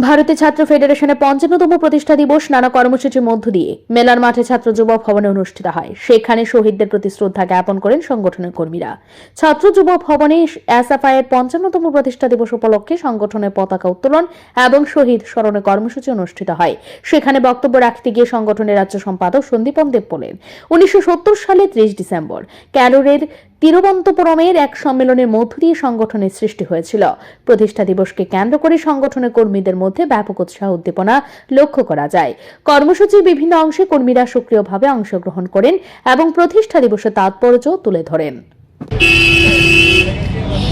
ভারতীয় ছাত্র ফেডারেশনের ৫৫তম প্রতিষ্ঠা দিবস নানা কর্মসূচির মধ্য দিয়ে মেলার মাঠে ছাত্র যুব ভবনে অনুষ্ঠিত হয়। সেখানে শহীদদের প্রতি শ্রদ্ধা জ্ঞাপন করেন সংগঠনের কর্মীরা। ছাত্র যুব ভবনে এসএফআই এর ৫৫তম প্রতিষ্ঠা দিবস উপলক্ষে সংগঠনের পতাকা উত্তোলন এবং শহীদ স্মরণে কর্মসূচি অনুষ্ঠিত হয়। সেখানে বক্তব্য রাখতে গিয়ে সংগঠনের রাজ্য সম্পাদক সন্দীপন দেব বলেন, ১৯৭০ সালে ৩০ ডিসেম্বর ক্যালোরের তিরুবন্তপুরমের এক সম্মেলনের মধ্য দিয়ে সংগঠনের সৃষ্টি হয়েছিল। প্রতিষ্ঠা দিবসকে কেন্দ্র করে সংগঠনের কর্মীদের মধ্যে ব্যাপক উৎসাহ উদ্দীপনা লক্ষ্য করা যায়। কর্মসূচির বিভিন্ন অংশে কর্মীরা সক্রিয়ভাবে অংশগ্রহণ করেন এবং প্রতিষ্ঠা দিবসের তাৎপর্য তুলে ধরেন।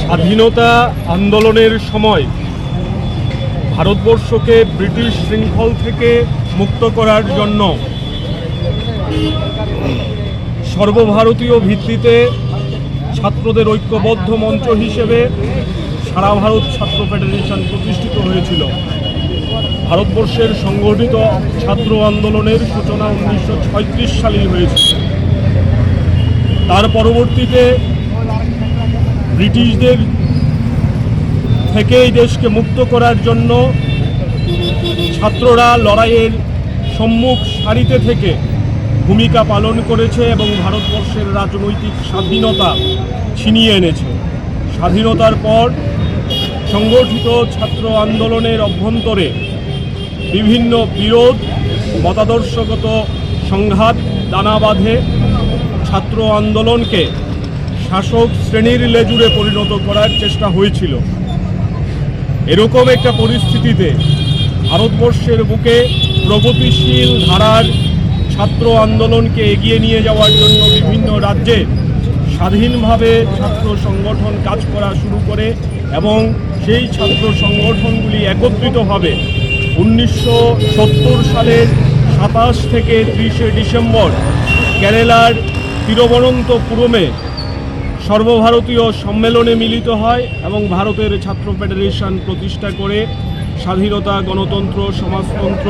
স্বাধীনতা আন্দোলনের সময় ভারতবর্ষকে ব্রিটিশ শৃঙ্খল থেকে মুক্ত করার জন্য সর্বভারতীয় ভিত্তিতে ছাত্রদের ঐক্যবদ্ধ মঞ্চ হিসেবে সারা ভারত ছাত্র ফেডারেশন প্রতিষ্ঠিত হয়েছিল। ভারতবর্ষের সংগঠিত ছাত্র আন্দোলনের সূচনা 1936 সালেই হয়েছিল। তার পরবর্তীতে ব্রিটিশদের থেকে এই দেশকে মুক্ত করার জন্য ছাত্ররা লড়াইয়ের সম্মুখ সারিতে থেকে ভূমিকা পালন করেছে এবং ভারতবর্ষের রাজনৈতিক স্বাধীনতা ছিনিয়ে এনেছে। স্বাধীনতার পর সংগঠিত ছাত্র আন্দোলনের অভ্যন্তরে বিভিন্ন বিরোধ, মতাদর্শগত সংঘাত দানা বাঁধে ছাত্র আন্দোলনকে শাসক শ্রেণীর লেজুড়ে পরিণত করার চেষ্টা হয়েছিল। এরকম একটা পরিস্থিতিতে ভারতবর্ষের বুকে প্রগতিশীল ধারার ছাত্র আন্দোলনকে এগিয়ে নিয়ে যাওয়ার জন্য বিভিন্ন রাজ্যে স্বাধীনভাবে ছাত্র সংগঠন কাজ করা শুরু করে এবং সেই ছাত্র সংগঠনগুলি একত্রিতভাবে 1970 সালের 27 থেকে 30 ডিসেম্বর কেরালার তিরুবনন্তপুরমে সর্বভারতীয় সম্মেলনে মিলিত হয় এবং ভারতের ছাত্র ফেডারেশন প্রতিষ্ঠা করে স্বাধীনতা, গণতন্ত্র, সমাজতন্ত্র,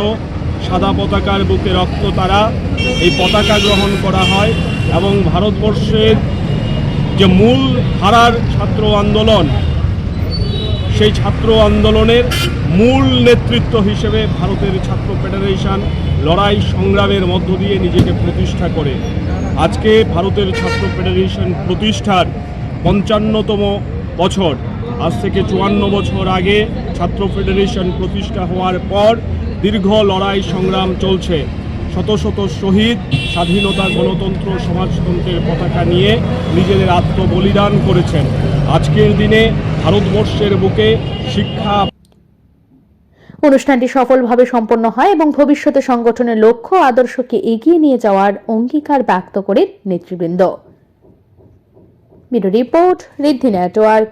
সাদা পতাকার বুকে রক্ত তারা এই পতাকা গ্রহণ করা হয় এবং ভারতবর্ষের যে মূল ধারার ছাত্র আন্দোলন, সেই ছাত্র আন্দোলনের মূল নেতৃত্ব হিসেবে ভারতের ছাত্র ফেডারেশন লড়াই সংগ্রামের মধ্য দিয়ে নিজেকে প্রতিষ্ঠা করে। আজকে ভারতের ছাত্র ফেডারেশন প্রতিষ্ঠার 55তম বছর। আজ থেকে 54 বছর আগে ছাত্র ফেডারেশন প্রতিষ্ঠা হওয়ার পর দীর্ঘ লড়াই সংগ্রাম চলছে। শত শত শহীদ স্বাধীনতা, গণতন্ত্র, সমাজতন্ত্রের পতাকা নিয়ে নিজেদের আত্মবলিদান করেছেন। আজকের দিনে ভারতবর্ষের বুকে শিক্ষা। অনুষ্ঠানটি সফলভাবে সম্পন্ন হয় এবং ভবিষ্যতে সংগঠনের লক্ষ্য আদর্শকে এগিয়ে নিয়ে যাওয়ার অঙ্গীকার ব্যক্ত করে নেতৃবৃন্দ। ব্যুরো রিপোর্ট, ঋদ্ধি নেটওয়ার্ক।